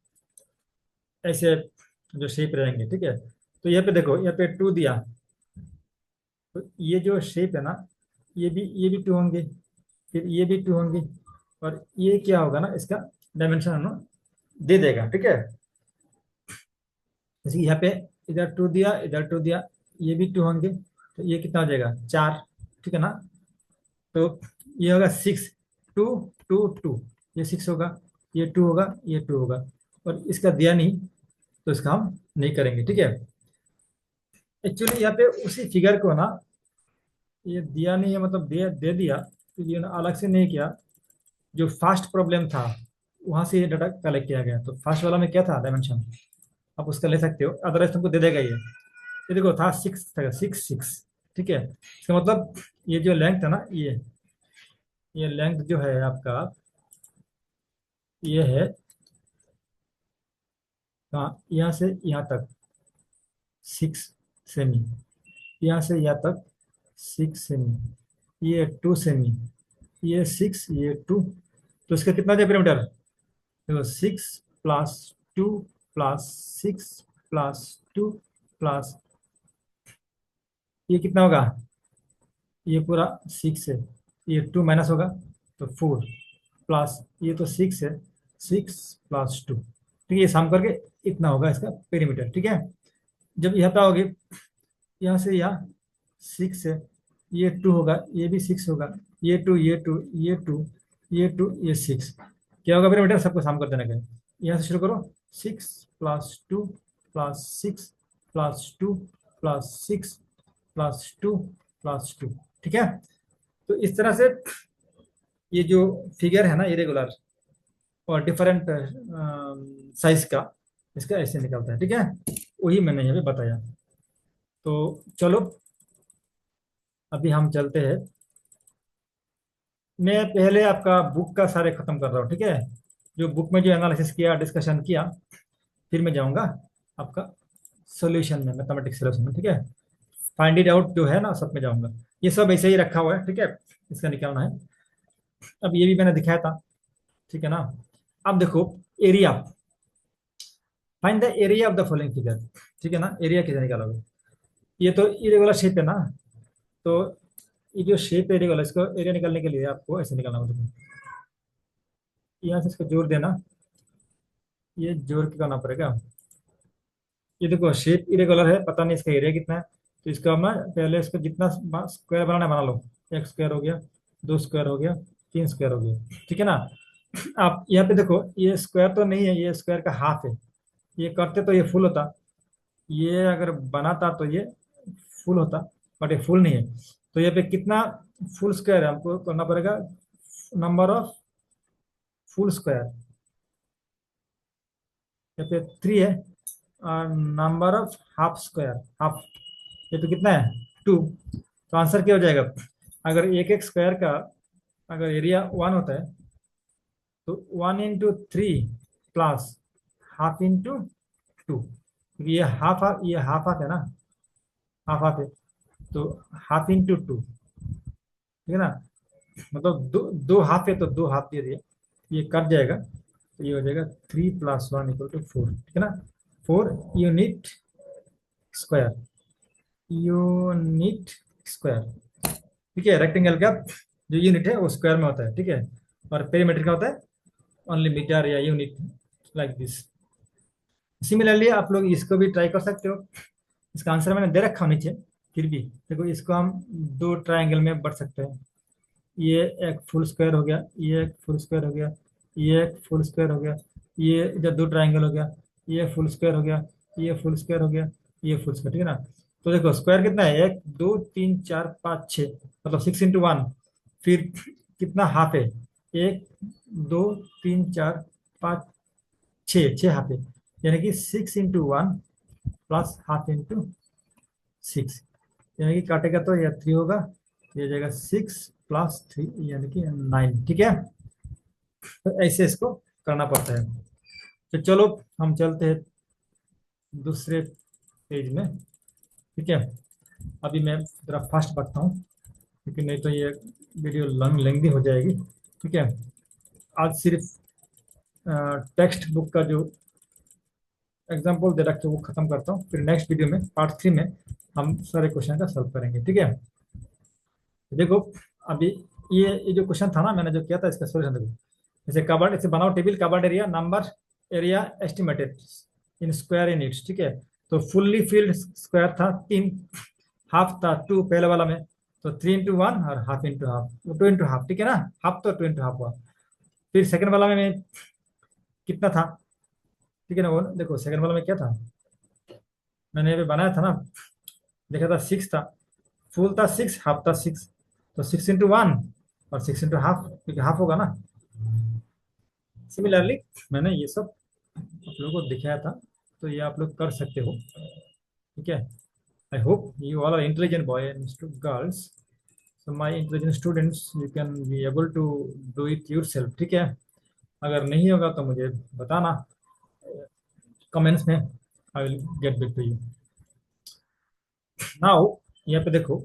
ऐसे जो शेप रहेंगे, ठीक है, तो यहाँ पे देखो, यहाँ पे 2 दिया, तो ये जो शेप है ना, ये भी 2 होंगे, फिर ये भी 2 होंगे, और ये क्या होगा ना, इसका डायमेंशन हमें दे देगा, ठीक है। जैसे यहाँ पे इधर 2 दिया, इधर 2 दिया, ये भी 2 होंगे, तो ये कितना हो जाएगा 4, ठीक है ना। तो ये होगा 6, 2 2 2, ये 6 होगा, ये 2 होगा, ये 2 होगा, और इसका दिया नहीं, तो इसका हम नहीं करेंगे, ठीक है। एक्चुअली यहाँ पे उसी फिगर को ना, ये दिया नहीं है मतलब दे दे दिया, तो ये ना अलग से नहीं किया, जो फर्स्ट प्रॉब्लम था वहां से ये डाटा कलेक्ट किया गया। तो फर्स्ट वाला में क्या था डायमेंशन, आप उसका ले सकते हो, अदरवाइज तुमको दे देगा ये देखो था 6 था, 6 6, ठीक है। इसका मतलब ये जो लेंथ है ना, ये लेंथ जो है आपका, ये है कहाँ, यहाँ से यहाँ तक 6 सेमी, यहाँ से यहाँ तक 6 सेमी, ये 2 सेमी, ये 6, ये 2, तो इसका कितना हो जाए पेरीमीटर, देखो 6 + 2 + 6 + 2 प्लस, ये कितना होगा, ये पूरा 6 है, ये 2 माइनस होगा, तो 4 प्लस, ये तो 6 है, 6 + 2, ठीक है, ये सम करके इतना होगा इसका पेरीमीटर, ठीक है। जब यहाँ पे आओगे, यहाँ से यहाँ 6 है, ये 2 होगा, ये भी 6 होगा, ये 2, ये 2, ये 2, ये 2, ये 6। क्या होगा फिर बेटा, सबको शाम कर देना क्या, यहाँ से शुरू करो। 6 + 2 + 6 +2 +6 +2 +2। ठीक है। तो इस तरह से ये जो फिगर है ना इरेगुलर और डिफरेंट साइज का, इसका ऐसे निकलता है। ठीक है, वही मैंने यहाँ पे बताया। तो चलो अभी हम चलते हैं। मैं पहले आपका बुक का सारे खत्म कर रहा हूँ। ठीक है, जो बुक में जो एनालिसिस किया, डिस्कशन किया, फिर मैं जाऊंगा आपका सॉल्यूशन में, मैथमेटिक्स सॉल्यूशन में। ठीक है, फाइंड इट आउट जो है ना, सब में जाऊंगा। ये सब ऐसे ही रखा हुआ है। ठीक है, इसका निकालना है। अब ये भी मैंने दिखाया था। ठीक है ना। अब देखो, area, find the area of the following figure. ठीक है ना, एरिया कैसे निकालोगे। ये तो इरेगुलर शेप है ना, तो ये जो शेप है इरेगुलर, इसको एरिया निकालने के लिए आपको ऐसे निकालना होगा। यहाँ से इसको जोड़ देना, ये जोड़ के करना पड़ेगा। ये देखो शेप इरेगुलर है, पता नहीं इसका एरिया कितना है। तो इसका मैं पहले इसको जितना स्क्वायर बनाना है बना लो। एक स्क्वायर हो गया, दो स्क्वायर हो गया, तीन स्क्वायर हो गया। ठीक है ना। आप यहाँ पे देखो, ये स्क्वायर तो नहीं है, ये स्क्वायर का हाफ है। ये करते तो ये फुल होता, ये अगर बनाता तो ये फुल होता, बट ये फुल नहीं है। तो यहाँ पे कितना फुल स्क्वायर है, हमको करना पड़ेगा नंबर ऑफ फुल स्क्वायर। यहाँ पे 3 है, और number of half square, half, ये तो कितना है 2। तो आंसर क्या हो जाएगा, अगर एक एक स्क्वायर का अगर एरिया 1 होता है, तो 1 × 3 प्लस हाफ इंटू 2। ये हाफ हाफ, ये हाफ हाफ है ना, हाफ हाफ है, तो हाफ इंटू 2। ठीक है ना, मतलब दो दो हाफ है तो दो हाफ दे दिए, ये कट जाएगा, तो ये हो जाएगा 3 + 1 = 4। ठीक है ना, 4 यूनिट स्क्वायर, यूनिट स्क्वायर। ठीक है, रेक्टेंगल का जो यूनिट है वो स्क्वायर में होता है। ठीक है, और पेरीमीटर का होता है ओनली मीटर या यूनिट, लाइक दिस। सिमिलरली आप लोग इसको भी ट्राई कर सकते हो। इसका आंसर मैंने दे रखा नीचे, फिर भी देखो, इसको हम दो ट्रायंगल में बढ़ सकते हैं। ये एक फुल स्क्वायर हो गया, ये एक फुल स्क्वायर हो गया, ये एक फुल स्क्वायर हो गया, ये इधर दो ट्रायंगल हो गया, ये फुल स्क्वायर हो गया, ये फुल स्क्वायर हो गया, ये फुल स्क्वायर। ठीक है ना। तो देखो स्क्वायर कितना है, 1 2 3 4 5 6, मतलब 6 × 1। फिर कितना हाफ है, 1 2 3 4 5 6, 6 हाफ है, यानी कि 6 × 1 प्लस हाफ इंटू 6, यानी कि काटेगा तो यह 3 होगा, ये हो जाएगा 6 + 3 यानी कि 9। ठीक है, तो ऐसे इसको करना पड़ता है। तो चलो हम चलते हैं दूसरे पेज में। ठीक है, अभी मैं जरा फास्ट बढ़ता हूँ, क्योंकि नहीं तो ये वीडियो लंग लेंदी हो जाएगी। ठीक है, आज सिर्फ टेक्स्ट बुक का जो एग्जाम्पल दे रखे वो खत्म करता हूँ, फिर नेक्स्ट वीडियो में पार्ट 3 में हम सारे क्वेश्चन का सॉल्व करेंगे। ठीक है, देखो अभी ये जो क्वेश्चन था ना, मैंने जो किया था, इसका सोल्यूशन देखो। जैसे कवर्ड, इसे बनाओ table, covered area, number area estimated in square units. ठीक है, तो फुल्ली फिल्ड स्क्वायर था 3, हाफ था 2 पहले वाला में, तो 3 × 1 और हाफ इंटू हाफ, 2 × हाफ। ठीक है ना, हाफ तो 2 × हाफ हुआ। फिर सेकंड वाला में कितना था, ठीक है ना, वो देखो सेकंड वाला में क्या था, मैंने ये बनाया था ना, देखा था 6 था, फुल था 6, हाफ था 6, तो 6 × 1 और 6 × हाफ, क्योंकि हाफ होगा ना। सिमिलरली मैंने ये सब आप लोगों को दिखाया था, तो ये आप लोग कर सकते हो। ठीक है, I hope you all are intelligent boy and girls, so my intelligent students, you can be able to do it yourself. ठीक है, अगर नहीं होगा तो मुझे बताना कमेंट्स में, I will get back to you. Now यहाँ पे देखो,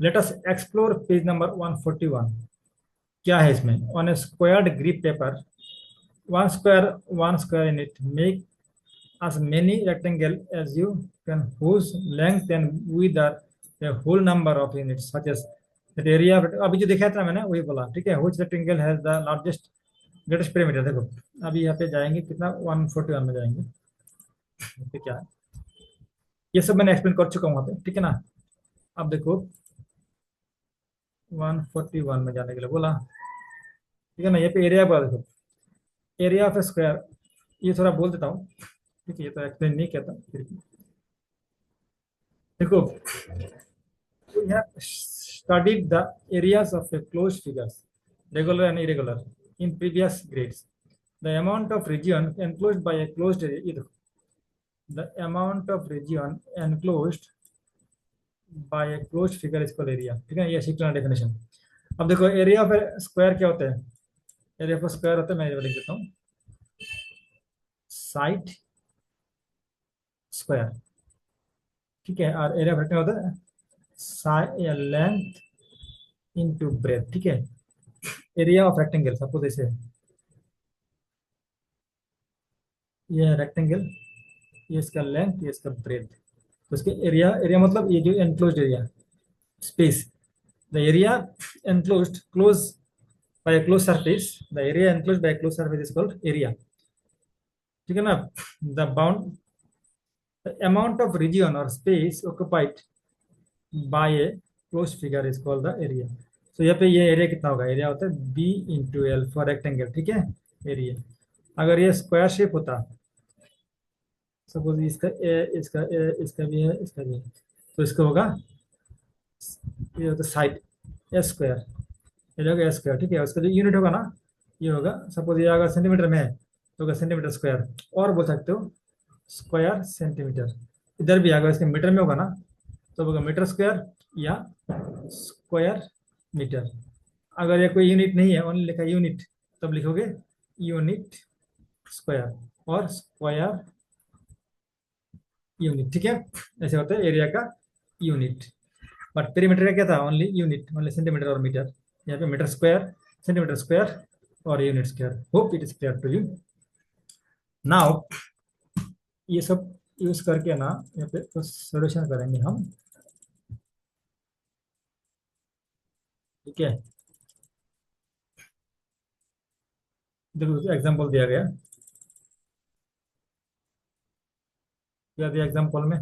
let us explore page number 141। क्या है इसमें, on a squared grip paper, one square in it, make as many rectangle as you can, whose length and width are a whole number of units such as that area। अभी जो दिखाया था मैंने वही बोला। ठीक है, which rectangle has the largest greatest perimeter। देखो अभी यहाँ पे जाएंगे, कितना 141 में जाएंगे। यहाँ पे क्या है, ये सब मैंने एक्सप्लेन कर चुका हूँ वहाँ पे, ठीक है ना। अब देखो 141 में जाने के लिए बोला, ठीक है ना। ये पे एरिया पर देखो, एरिया ऑफ स्क्वायर, ये थोड़ा बोल देता हूँ, ठीक है। ये तो एक्सप्लेन नहीं किया था फिर भी। देखो, we have studied the areas of a closed figures, regular and irregular, in previous grades. The amount of region enclosed by a closed area, ये देखो, the amount of region enclosed by a closed figure is called area, ठीक है। ये सीखना definition. अब देखो area of square क्या होता है, एरिया ऑफ स्क्वायर होता है, मैं ये लिख देता हूँ, साइड स्क्वायर, ठीक है। और एरिया ऑफ रेक्टेंगल होता है साइड लेंथ इनटू ब्रेथ, ठीक है। एरिया ऑफ रेक्टेंगल सपोज ऐसे है, ये रेक्टेंगल, ये इसका लेंथ, ये इसका ब्रेथ, तो इसके एरिया, एरिया मतलब ये जो enclosed area, space, the area enclosed close by a closed surface, the area enclosed by a closed surface is called area, ठीक है ना। The bound, the amount of region or space occupied by a closed figure is called the area. तो यहाँ पे ये area कितना होगा, area होता है b into l for rectangle, ठीक है। एरिया अगर ये स्क्वायर शेप होता, सपोज इसका ए, इसका ए, इसका भी है, इसका भी है, तो इसका होगा, ये होता है साइड ए स्क्वायर, ये होगा ए स्क्वायर, ठीक है। उसका जो यूनिट होगा ना, ये होगा, सपोज ये अगर सेंटीमीटर में है तो होगा सेंटीमीटर स्क्वायर, और बोल सकते हो स्क्वायर सेंटीमीटर। इधर भी अगर इसके मीटर में होगा ना, तो होगा मीटर स्क्वायर या स्क्वायर मीटर। अगर ये कोई यूनिट नहीं है, ओनली लिखा यूनिट, तब लिखोगे यूनिट स्क्वायर और स्क्वायर यूनिट, ठीक है। ऐसे होता है एरिया का यूनिट। बट पेरीमीटर का क्या था, ओनली यूनिट, ओनली सेंटीमीटर और मीटर। यहाँ पे मीटर स्क्वायर, सेंटीमीटर स्क्वायर और unit square. Hope it is clear to you now. ये सब यूज करके ना यहाँ पे कुछ सोल्यूशन करेंगे हम, ठीक है। देखो एग्जांपल दिया गया, क्या दिया एग्जांपल में,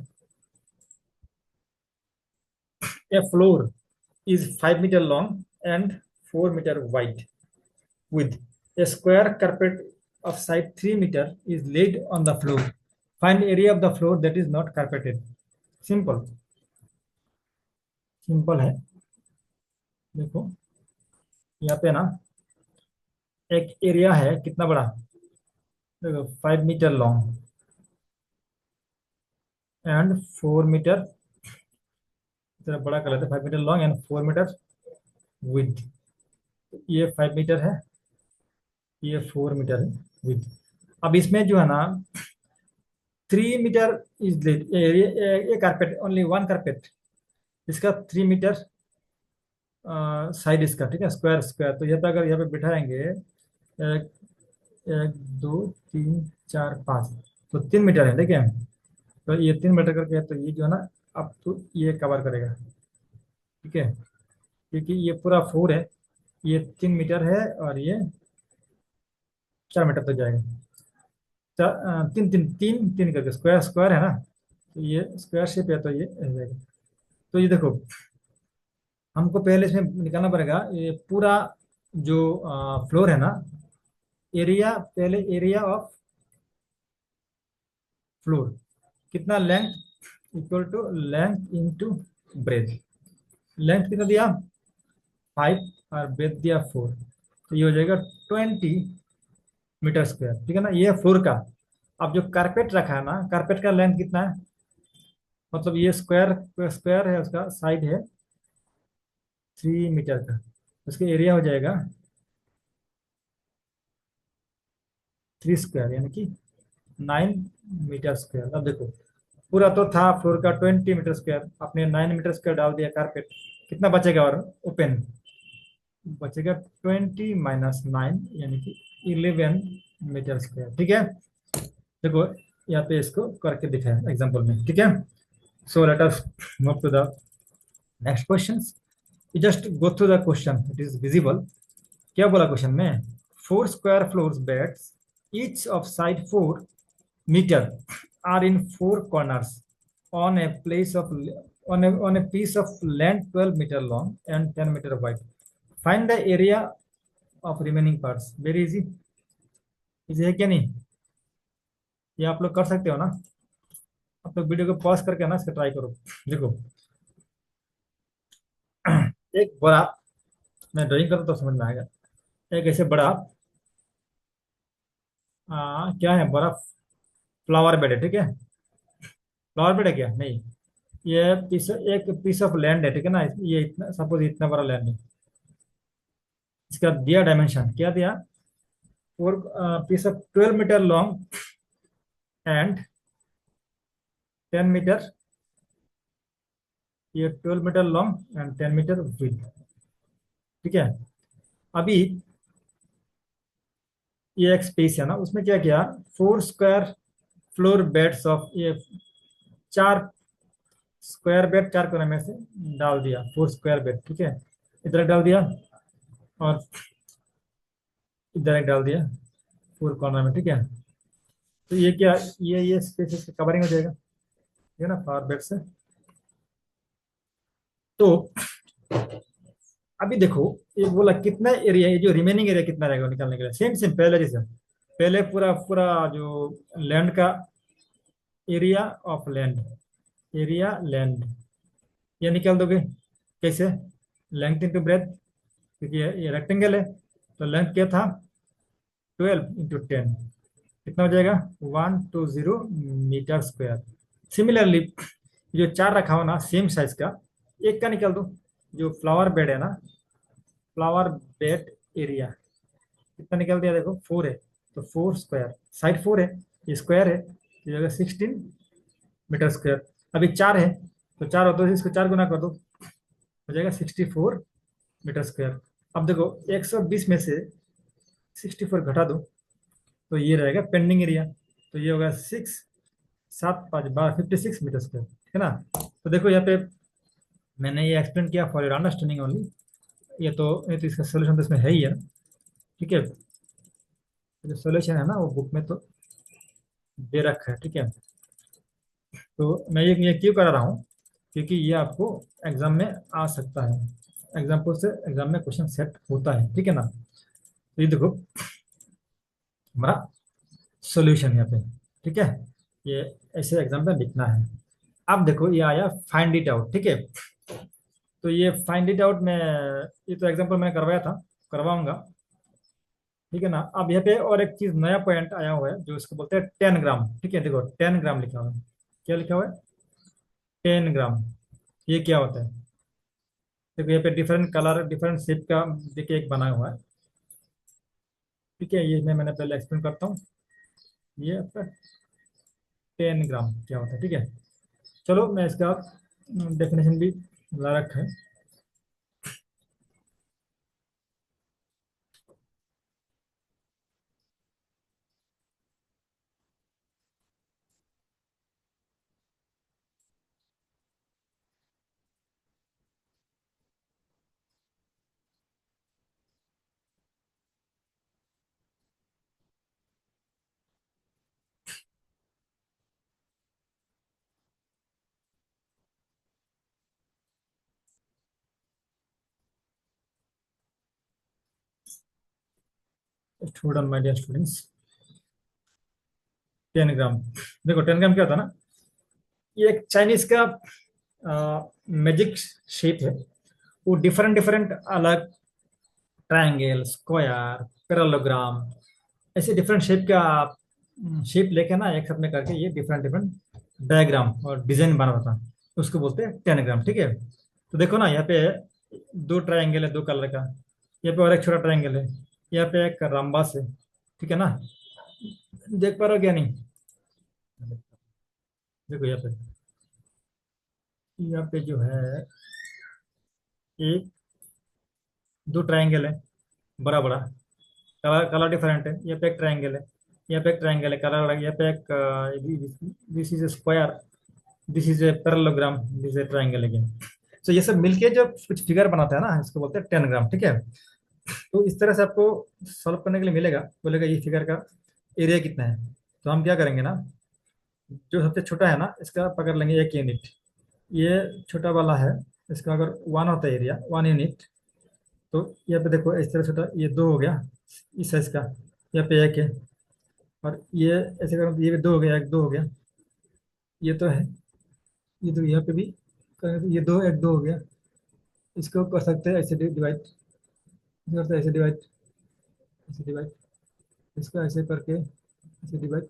a floor is 5 meter long and 4 meter wide with a square carpet of side 3 meter is laid on the floor. Find area of the floor that is not carpeted. Simple, simple है। देखो यहाँ पे ना एक area है, कितना बड़ा, देखो 5 मीटर लॉन्ग एंड 4 मीटर, जरा बड़ा कर लेते हैं, 5 meter long and 4 meter with. ये 5 मीटर है, ये 4 मीटर है विथ। अब इसमें जो है ना 3 मीटर इज ये कारपेट, ओनली वन कारपेट, इसका 3 मीटर साइड इसका, ठीक है, स्क्वायर स्क्वायर। तो यहाँ पे अगर यहाँ पे बिठाएंगे, एक, एक दो तीन चार पाँच, तो 3 मीटर है, ठीक है। तो ये 3 मीटर करके है, तो ये जो है ना, अब तो ये कवर करेगा, ठीक है, क्योंकि ये पूरा 4 है, ये 3 मीटर है और ये 4 मीटर तक जाएगा। तीन तीन तीन तीन करके स्क्वायर स्क्वायर है ना, तो ये स्क्वायर शेप है, तो ये रह जाएगा। तो ये देखो, हमको पहले इसमें निकालना पड़ेगा ये पूरा जो फ्लोर है ना, एरिया, पहले एरिया ऑफ फ्लोर कितना, length equal to length into breadth. Length कितना दिया 5 और ब्रेथ दिया 4, तो ये हो जाएगा 20 मीटर स्क्वायर, ठीक है ना। ये फ्लोर का। अब जो कारपेट रखा है ना, कारपेट का लेंथ कितना है, मतलब ये स्क्वायर स्क्वायर है, उसका साइड है 3 मीटर का, उसका एरिया हो जाएगा 3 स्क्वायर, यानी कि 9 मीटर स्क्वायर। अब देखो पूरा तो था फ्लोर का 20 मीटर स्क्वायर, आपने 9 मीटर स्क्वायर डाल दिया कारपेट, कितना बचेगा, और ओपन बचेगा 20 - 9 यानी कि 11 मीटर स्क्वायर, ठीक है। देखो यहाँ पे इसको करके दिखाया एग्जाम्पल में, ठीक है। So let us move to the next question. You just go through the question, it is visible. क्या बोला क्वेश्चन में, 4 square floors beds each of side 4 meter are in 4 corners on a place of on a piece of land 12 meter long and 10 meter wide. Find the area of remaining parts. Very easy. Easy है क्या नहीं? ये आप लोग कर सकते हो ना? आप लोग वीडियो को पॉज करके ना इसका ट्राई करो। देखो, एक बड़ा, मैं ड्राइंग करूँ तो समझ में आएगा। एक ऐसे बड़ा क्या है, बड़ा फ्लावर बेड है, ठीक है? फ्लावर बेड है क्या? नहीं, ये पीस, एक पीस ऑफ लैंड है, ठीक है ना? ये इतना, सपोज इतना बड़ा लैंड है। इसका दिया डायमेंशन क्या दिया? Four piece of 12 meter long and 10 meter, ये 12 meter long and 10 meter with, ठीक है? अभी ये एक स्पेस है ना, उसमें क्या किया, 4 स्क्वायर फ्लोर बेड्स ऑफ, ये 4 स्क्वायर बेड, 4 कोने में से डाल दिया, 4 स्क्वायर बेड, ठीक है? इधर एक डाल दिया और इधर एक डाल दिया 4 कॉर्नर में, ठीक है? तो ये क्या, ये स्पेस कवरिंग हो जाएगा, ठीक है ना, फ्लावर बेड से। तो अभी देखो, ये बोला कितना एरिया, ये जो रिमेनिंग एरिया कितना रहेगा निकालने के लिए, सेम सेम पहले जैसे, पहले पूरा पूरा जो लैंड का area of land, area land, ये निकाल दोगे कैसे? लेंथ इंटू ब्रेथ, क्योंकि ये रेक्टेंगल है, तो लेंथ क्या था, 12 × 10, कितना हो जाएगा, 120 मीटर स्क्वायर। सिमिलरली जो चार रखा हो ना सेम साइज का, एक का निकाल दो, जो फ्लावर बेड है ना, फ्लावर बेड एरिया कितना निकल दिया, देखो 4 है, तो 4 स्क्वायर, साइड 4 है, ये स्क्वायर है, ये जगह 16 मीटर स्क्वायर। अभी 4 है, तो 4 हो तो इसको 4 गुना कर दो, हो जाएगा 64 मीटर स्क्वायर। अब देखो 120 में से 64 घटा दो, तो ये रहेगा पेंडिंग एरिया, तो ये होगा 6 7 5 12 56 मीटर स्क्वायर, ठीक है ना? तो देखो यहाँ पे मैंने ये एक्सप्लेन किया फॉर योर अंडरस्टैंडिंग ओनली। ये तो इसका सोल्यूशन तो इसमें है ही है, ठीक है? जो सोल्यूशन है ना वो बुक में तो दे रखा है, ठीक है? तो मैं ये क्यों करा रहा हूँ, क्योंकि ये आपको एग्जाम में आ सकता है, एग्जाम्पल से एग्जाम में क्वेश्चन सेट होता है, ठीक है ना? तो ये देखो हमारा सॉल्यूशन यहाँ पे, ठीक है? ये ऐसे एग्जाम में लिखना है। अब देखो ये आया फाइंड इट आउट, ठीक है? तो ये फाइंड इट आउट में, ये तो एग्जाम्पल मैंने करवाया था, करवाऊंगा, ठीक है ना? अब यहाँ पे और एक चीज नया पॉइंट आया हुआ है जो इसको बोलते हैं 10 ग्राम, ठीक है? देखो 10 ग्राम लिखा हुआ है, क्या लिखा हुआ है, 10 ग्राम। ये क्या होता है, देखो यहाँ पे डिफरेंट कलर डिफरेंट शेप का देखिए एक बना हुआ है, ठीक है? ये मैंने पहले एक्सप्लेन करता हूँ, ये आपका 10 ग्राम क्या होता है, ठीक है? चलो मैं इसका डेफिनेशन भी ला रखा है। स्टूडेंट, माय डियर स्टूडेंट्स, 10 ग्राम, देखो 10 ग्राम क्या होता है ना, ये एक चाइनीज का मैजिक शेप है। वो डिफरेंट डिफरेंट अलग ट्रायंगल, स्क्वायर, पैरेललोग्राम, ऐसे डिफरेंट शेप का शेप लेके ना एक साथ में करके ये डिफरेंट डिफरेंट डायग्राम और डिजाइन बनाता है, उसको बोलते हैं 10 ग्राम, ठीक है? तो देखो ना यहाँ पे दो ट्रायंगल है, दो कलर का, यहाँ पे और एक छोटा ट्रायंगल है, यहाँ पे एक रंबास है, ठीक है ना? देख पा रहे हो क्या नहीं? देखो यहाँ पे जो है एक दो ट्रायंगल है, बड़ा बड़ा, कलर कलर डिफरेंट है, यहाँ पे एक ट्रायंगल है, यहाँ पे एक ट्रायंगल है, कलर अलग, यहाँ पे एक, this is a square, this is a parallelogram, this is a triangle again. तो ये सब मिलके जो कुछ फिगर बनाता है ना, इसको बोलते हैं 10 ग्राम, ठीक है? तो इस तरह से आपको सॉल्व करने के लिए मिलेगा, बोलेगा ये फिगर का एरिया कितना है, तो हम क्या करेंगे ना, जो सबसे छोटा है ना, इसका पकड़ लेंगे 1 यूनिट। ये छोटा वाला है, इसका अगर 1 होता है एरिया, 1 यूनिट, तो यहाँ पे देखो इस तरह छोटा, ये 2 हो गया इस साइज का, यहाँ पे 1 है। और ये ऐसे करो तो ये भी 2 हो गया, 1 2 हो गया। ये तो है, ये तो यहाँ पे भी करें तो ये 2 1 2 हो गया। इसको कर सकते हैं ऐसे डिवाइड, करते हैं ऐसे डिवाइड, ऐसे डिवाइड, इसको ऐसे करके ऐसे डिवाइड।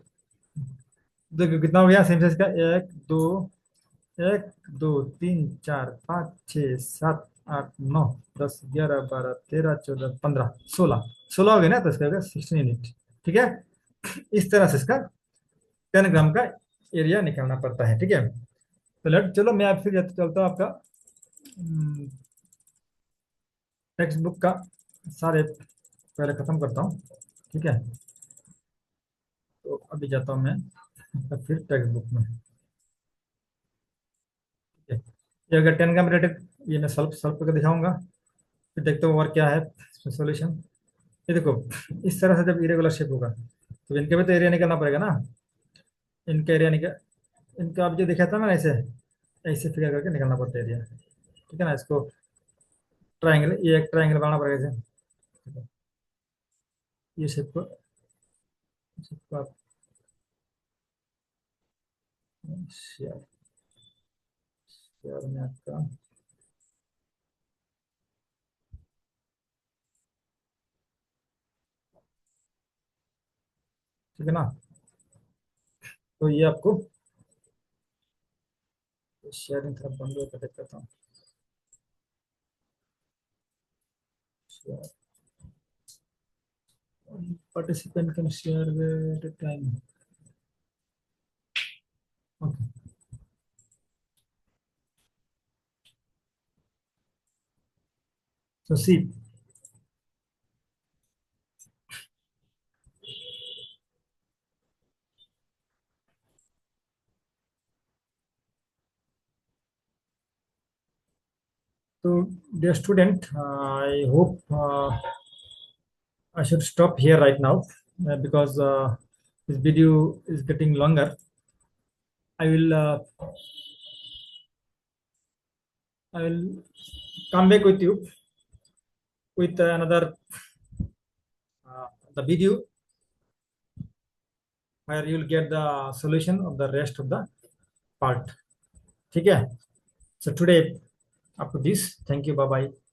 देखो कितना हो गया सेम साइज का, 1 2, 1 2 3 4 5 6 7 8 9 10 11 12 13 14 15 16 हो गए ना, तो इसका हो गया 16 यूनिट। ठीक है, इस तरह से इसका 10 ग्राम का एरिया निकालना पड़ता है। ठीक है, तो लेट चलो मैं आप फिर चलता हूँ आपका टेक्स्ट बुक का सारे पहले खत्म करता हूँ। ठीक है, तो अभी जाता हूँ मैं फिर टेक्स्ट बुक में। ठीक है, ये अगर 10 ग्राम रिलेटेड, ये मैं सॉल्व सॉल्व करके दिखाऊंगा, फिर देखते हो और क्या है सोल्यूशन। ये देखो, इस तरह से जब इरेगुलर शेप होगा तो इनके भी तो एरिया निकालना पड़ेगा ना। इनका एरिया निकल, इनका आप जो दिखा था ना ऐसे, ऐसे फिगर करके निकालना पड़ता है एरिया। ठीक है ना, इसको ट्राइंगल, ये एक ट्राइंगल बनाना पड़ेगा ऐसे। ठीक है, ये शेप को आप शेयर, शेयर में आपका, ठीक है ना। तो ये आपको शेयरिंग थोड़ा बंद होकर देता हूँ। Participant can share at a time. Okay. So see, so dear student, I hope I should stop here right now because this video is getting longer. I will come back with you with another the video where you will get the solution of the rest of the part. ठीक है, so today up to this. Thank you. Bye bye.